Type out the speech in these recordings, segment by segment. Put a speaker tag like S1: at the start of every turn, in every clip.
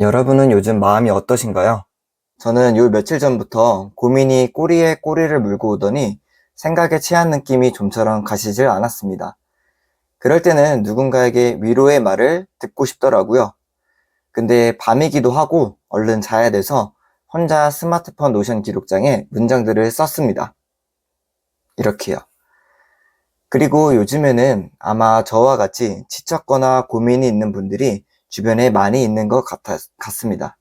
S1: 여러분은 요즘 마음이 어떠신가요? 저는 요 며칠 전부터 고민이 꼬리에 꼬리를 물고 오더니 생각에 취한 느낌이 좀처럼 가시질 않았습니다. 그럴 때는 누군가에게 위로의 말을 듣고 싶더라고요. 근데 밤이기도 하고 얼른 자야 돼서 혼자 스마트폰 노션 기록장에 문장들을 썼습니다. 이렇게요. 그리고 요즘에는 아마 저와 같이 지쳤거나 고민이 있는 분들이 주변에 많이 있는 것 같습니다.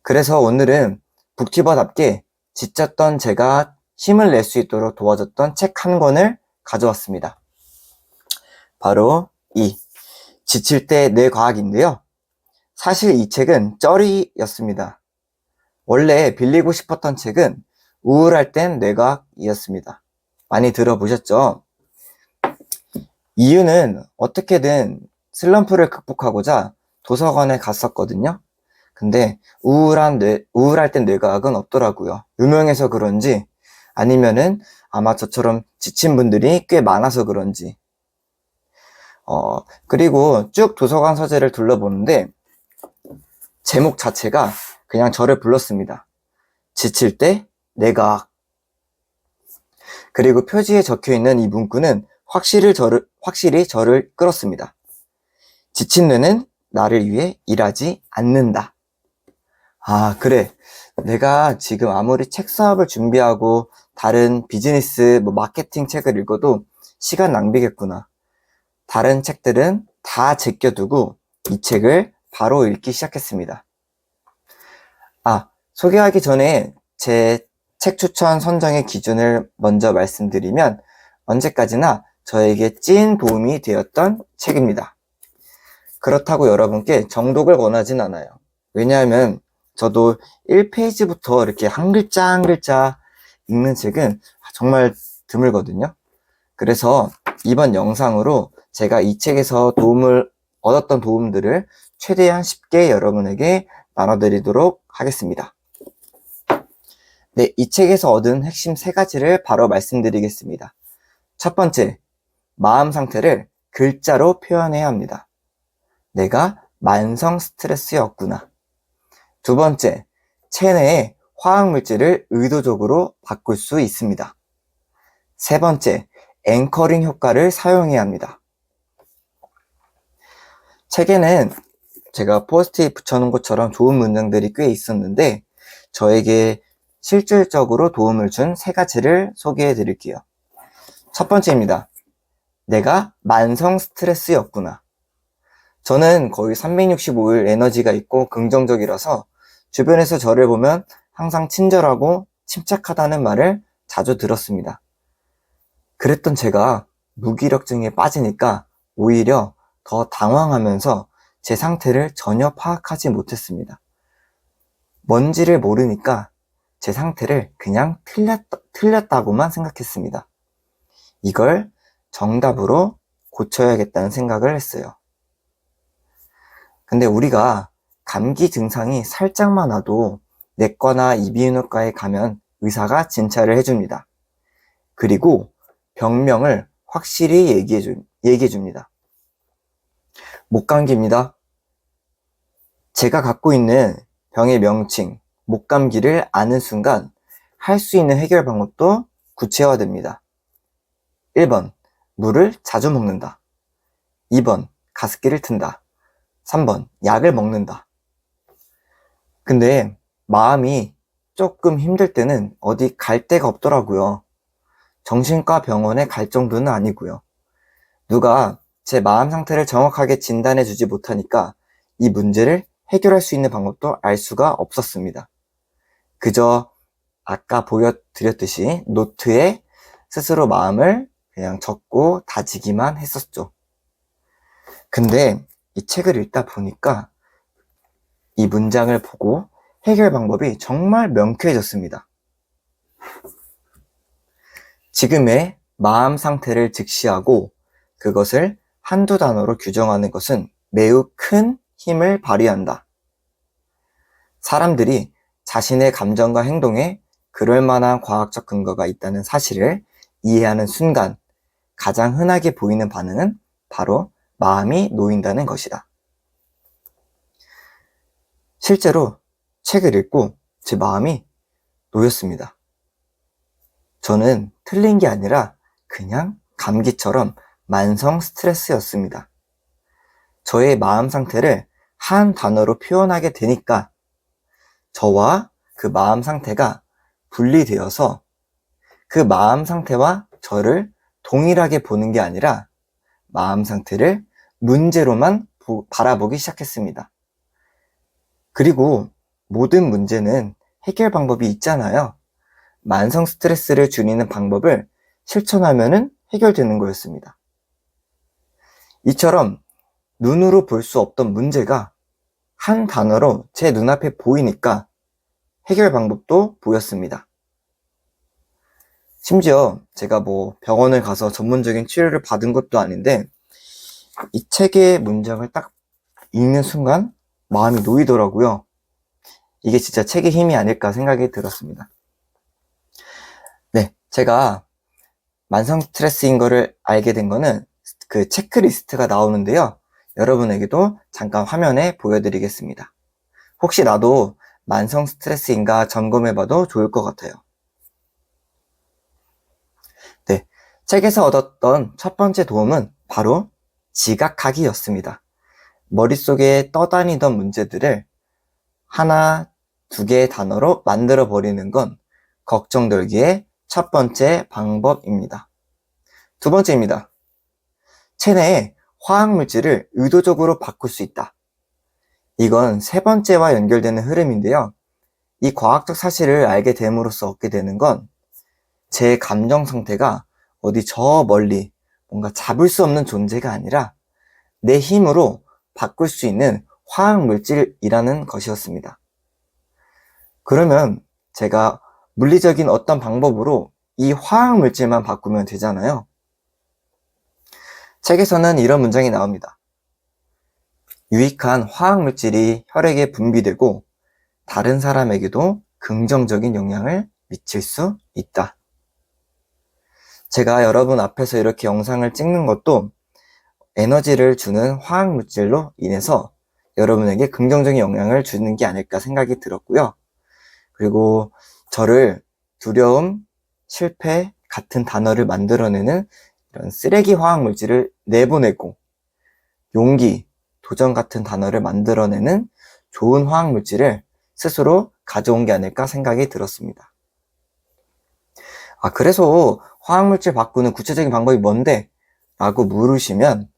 S1: 그래서 오늘은 북튜버답게 지쳤던 제가 힘을 낼 수 있도록 도와줬던 책 한 권을 가져왔습니다. 바로 이 지칠 때 뇌 과학인데요. 사실 이 책은 쩌리였습니다. 원래 빌리고 싶었던 책은 우울할 땐 뇌과학이었습니다. 많이 들어보셨죠? 이유는 어떻게든 슬럼프를 극복하고자 도서관에 갔었거든요. 근데 우울할 땐 뇌과학은 없더라고요. 유명해서 그런지 아니면은 아마 저처럼 지친 분들이 꽤 많아서 그런지. 그리고 쭉 도서관 서재를 둘러보는데 제목 자체가 그냥 저를 불렀습니다. 지칠 때 뇌과학. 그리고 표지에 적혀 있는 이 문구는 확실히 저를 끌었습니다. 지친 뇌는 나를 위해 일하지 않는다. 아, 그래. 내가 지금 아무리 책 사업을 준비하고 다른 비즈니스, 마케팅 책을 읽어도 시간 낭비겠구나. 다른 책들은 다 제껴두고 이 책을 바로 읽기 시작했습니다. 아, 소개하기 전에 제 책 추천 선정의 기준을 먼저 말씀드리면 언제까지나 저에게 찐 도움이 되었던 책입니다. 그렇다고 여러분께 정독을 권하진 않아요. 왜냐하면 저도 1페이지부터 이렇게 한 글자 한 글자 읽는 책은 정말 드물거든요. 그래서 이번 영상으로 제가 이 책에서 얻었던 도움들을 최대한 쉽게 여러분에게 나눠드리도록 하겠습니다. 네, 이 책에서 얻은 핵심 3가지를 바로 말씀드리겠습니다. 첫 번째, 마음 상태를 글자로 표현해야 합니다. 내가 만성 스트레스였구나. 두 번째, 체내의 화학물질을 의도적으로 바꿀 수 있습니다. 세 번째, 앵커링 효과를 사용해야 합니다. 책에는 제가 포스트잇 붙여놓은 것처럼 좋은 문장들이 꽤 있었는데 저에게 실질적으로 도움을 준 3가지를 소개해 드릴게요. 첫 번째입니다. 내가 만성 스트레스였구나. 저는 거의 365일 에너지가 있고 긍정적이라서 주변에서 저를 보면 항상 친절하고 침착하다는 말을 자주 들었습니다. 그랬던 제가 무기력증에 빠지니까 오히려 더 당황하면서 제 상태를 전혀 파악하지 못했습니다. 뭔지를 모르니까 제 상태를 그냥 틀렸다고만 생각했습니다. 이걸 정답으로 고쳐야겠다는 생각을 했어요. 근데 우리가 감기 증상이 살짝만 와도 내과나 이비인후과에 가면 의사가 진찰을 해줍니다. 그리고 병명을 확실히 얘기해줍니다. 목감기입니다. 제가 갖고 있는 병의 명칭, 목감기를 아는 순간 할 수 있는 해결 방법도 구체화됩니다. 1번, 물을 자주 먹는다. 2번, 가습기를 튼다. 3번, 약을 먹는다. 근데 마음이 조금 힘들 때는 어디 갈 데가 없더라고요. 정신과 병원에 갈 정도는 아니고요. 누가 제 마음 상태를 정확하게 진단해 주지 못하니까 이 문제를 해결할 수 있는 방법도 알 수가 없었습니다. 그저 아까 보여드렸듯이 노트에 스스로 마음을 그냥 적고 다지기만 했었죠. 근데 이 책을 읽다 보니까 이 문장을 보고 해결 방법이 정말 명쾌해졌습니다. 지금의 마음 상태를 직시하고 그것을 한두 단어로 규정하는 것은 매우 큰 힘을 발휘한다. 사람들이 자신의 감정과 행동에 그럴 만한 과학적 근거가 있다는 사실을 이해하는 순간 가장 흔하게 보이는 반응은 바로 마음이 놓인다는 것이다. 실제로 책을 읽고 제 마음이 놓였습니다. 저는 틀린 게 아니라 그냥 감기처럼 만성 스트레스였습니다. 저의 마음 상태를 한 단어로 표현하게 되니까 저와 그 마음 상태가 분리되어서 그 마음 상태와 저를 동일하게 보는 게 아니라 마음 상태를 문제로만 바라보기 시작했습니다. 그리고 모든 문제는 해결 방법이 있잖아요. 만성 스트레스를 줄이는 방법을 실천하면 해결되는 거였습니다. 이처럼 눈으로 볼 수 없던 문제가 한 단어로 제 눈앞에 보이니까 해결 방법도 보였습니다. 심지어 제가 병원을 가서 전문적인 치료를 받은 것도 아닌데 이 책의 문장을 딱 읽는 순간 마음이 놓이더라고요. 이게 진짜 책의 힘이 아닐까 생각이 들었습니다. 네, 제가 만성 스트레스인 거를 알게 된 거는 그 체크리스트가 나오는데요. 여러분에게도 잠깐 화면에 보여드리겠습니다. 혹시 나도 만성 스트레스인가 점검해봐도 좋을 것 같아요. 네, 책에서 얻었던 첫 번째 도움은 바로 지각하기였습니다. 머릿속에 떠다니던 문제들을 하나, 두 개의 단어로 만들어 버리는 건 걱정 덜기의 첫 번째 방법입니다. 두 번째입니다. 체내의 화학물질을 의도적으로 바꿀 수 있다. 이건 세 번째와 연결되는 흐름인데요. 이 과학적 사실을 알게 됨으로써 얻게 되는 건 제 감정 상태가 어디 저 멀리 뭔가 잡을 수 없는 존재가 아니라 내 힘으로 바꿀 수 있는 화학물질이라는 것이었습니다. 그러면 제가 물리적인 어떤 방법으로 이 화학물질만 바꾸면 되잖아요. 책에서는 이런 문장이 나옵니다. 유익한 화학물질이 혈액에 분비되고 다른 사람에게도 긍정적인 영향을 미칠 수 있다. 제가 여러분 앞에서 이렇게 영상을 찍는 것도 에너지를 주는 화학물질로 인해서 여러분에게 긍정적인 영향을 주는 게 아닐까 생각이 들었고요. 그리고 저를 두려움, 실패 같은 단어를 만들어내는 이런 쓰레기 화학물질을 내보내고 용기, 도전 같은 단어를 만들어내는 좋은 화학물질을 스스로 가져온 게 아닐까 생각이 들었습니다. 그래서 화학물질 바꾸는 구체적인 방법이 뭔데? 라고 물으시면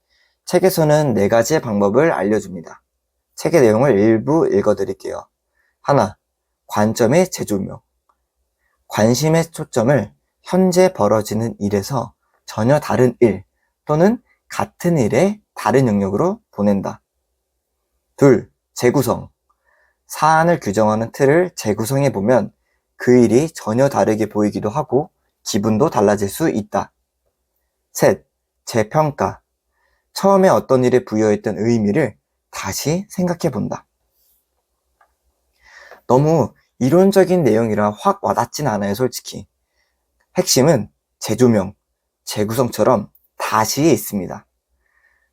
S1: 책에서는 4가지의 방법을 알려줍니다. 책의 내용을 일부 읽어드릴게요. 하나, 관점의 재조명. 관심의 초점을 현재 벌어지는 일에서 전혀 다른 일 또는 같은 일의 다른 영역으로 보낸다. 둘, 재구성. 사안을 규정하는 틀을 재구성해보면 그 일이 전혀 다르게 보이기도 하고 기분도 달라질 수 있다. 셋, 재평가. 처음에 어떤 일에 부여했던 의미를 다시 생각해본다. 너무 이론적인 내용이라 확 와닿진 않아요, 솔직히. 핵심은 재조명, 재구성처럼 다시에 있습니다.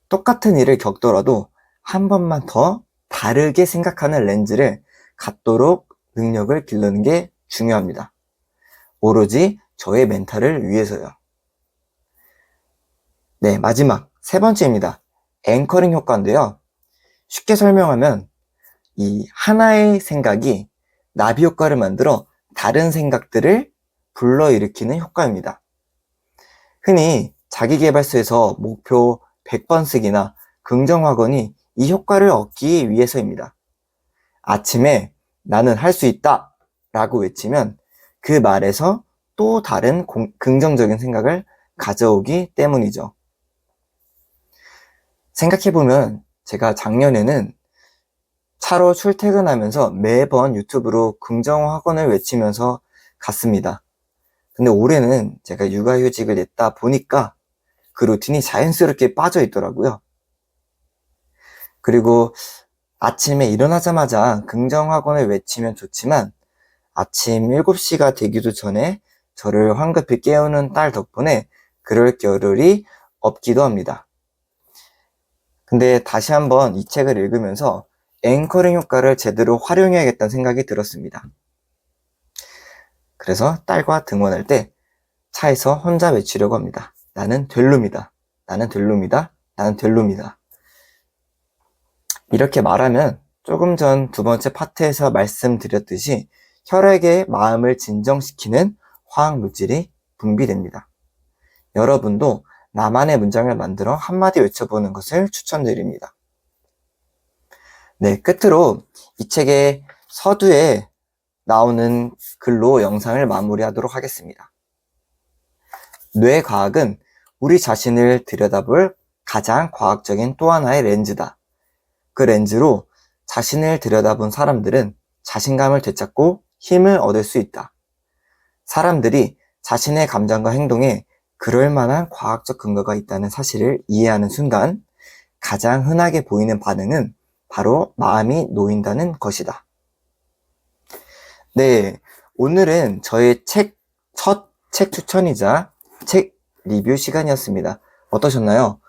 S1: 똑같은 일을 겪더라도 한 번만 더 다르게 생각하는 렌즈를 갖도록 능력을 기르는 게 중요합니다. 오로지 저의 멘탈을 위해서요. 네, 마지막 세 번째입니다. 앵커링 효과인데요. 쉽게 설명하면 이 하나의 생각이 나비 효과를 만들어 다른 생각들을 불러일으키는 효과입니다. 흔히 자기계발서에서 목표 100번 쓰기나 긍정학원이 이 효과를 얻기 위해서입니다. 아침에 나는 할 수 있다 라고 외치면 그 말에서 또 다른 긍정적인 생각을 가져오기 때문이죠. 생각해보면 제가 작년에는 차로 출퇴근하면서 매번 유튜브로 긍정학원을 외치면서 갔습니다. 근데 올해는 제가 육아휴직을 냈다 보니까 그 루틴이 자연스럽게 빠져 있더라고요. 그리고 아침에 일어나자마자 긍정학원을 외치면 좋지만 아침 7시가 되기도 전에 저를 황급히 깨우는 딸 덕분에 그럴 겨를이 없기도 합니다. 근데 다시 한번 이 책을 읽으면서 앵커링 효과를 제대로 활용해야겠다는 생각이 들었습니다. 그래서 딸과 등원할 때 차에서 혼자 외치려고 합니다. 나는 델룸이다. 나는 델룸이다. 나는 델룸이다. 이렇게 말하면 조금 전 두 번째 파트에서 말씀드렸듯이 혈액의 마음을 진정시키는 화학물질이 분비됩니다. 여러분도 나만의 문장을 만들어 한마디 외쳐보는 것을 추천드립니다. 네, 끝으로 이 책의 서두에 나오는 글로 영상을 마무리하도록 하겠습니다. 뇌과학은 우리 자신을 들여다볼 가장 과학적인 또 하나의 렌즈다. 그 렌즈로 자신을 들여다본 사람들은 자신감을 되찾고 힘을 얻을 수 있다. 사람들이 자신의 감정과 행동에 그럴 만한 과학적 근거가 있다는 사실을 이해하는 순간 가장 흔하게 보이는 반응은 바로 마음이 놓인다는 것이다. 네, 오늘은 저의 첫 책 추천이자 책 리뷰 시간이었습니다. 어떠셨나요?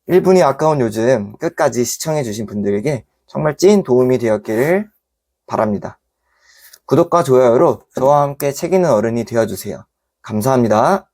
S1: 1분이 아까운 요즘 끝까지 시청해주신 분들에게 정말 찐 도움이 되었기를 바랍니다. 구독과 좋아요로 저와 함께 책 읽는 어른이 되어주세요. 감사합니다.